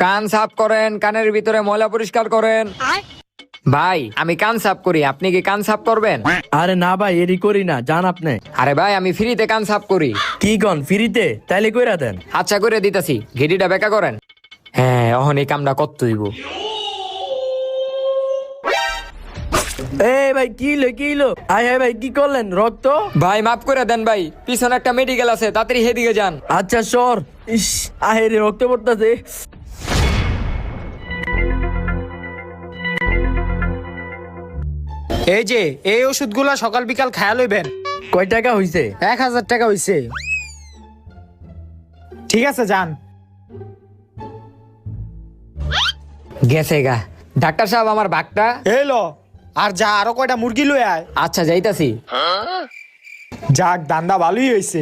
কান সাফ করেন, কানের ভিতরে ময়লা পরিষ্কার করেন। ভাই আমি কান সাফ করি, আপনি কি কান সাফ করবেন? আরে না ভাই, এরি করি না, জান আপনি। আরে ভাই আমি ফ্রিতে কান সাফ করি। কি কন ফ্রিতে? তাইলে কইরা দেন। আচ্ছা করে দিতাছি, ঘেটিটা বেকা করেন। হ্যাঁ অহন এই কামটা কত হইব। এ ভাই কি হইলো? আয় ভাই কি করলেন? রক্ত? ভাই মাফ করে দেন ভাই, পিছনে একটা মেডিকেল আছে, তাড়াতাড়ি সেদিকে যান। আচ্ছা সর। ইস, আহেরে রক্ত পড়তাছে। এই যে এই ওষুধগুলা সকাল বিকাল খায়া লইবেন। কয় টাকা হইছে? 1000 টাকা হইছে। ঠিক আছে যান। গেছে গা। ডাক্তার সাহেব আমার বাঘটা। এলো আর যা, আরো কয়টা মুরগি লই আয়। আচ্ছা যাইতাছি। যাক, দান্দা ভালোই হইছে।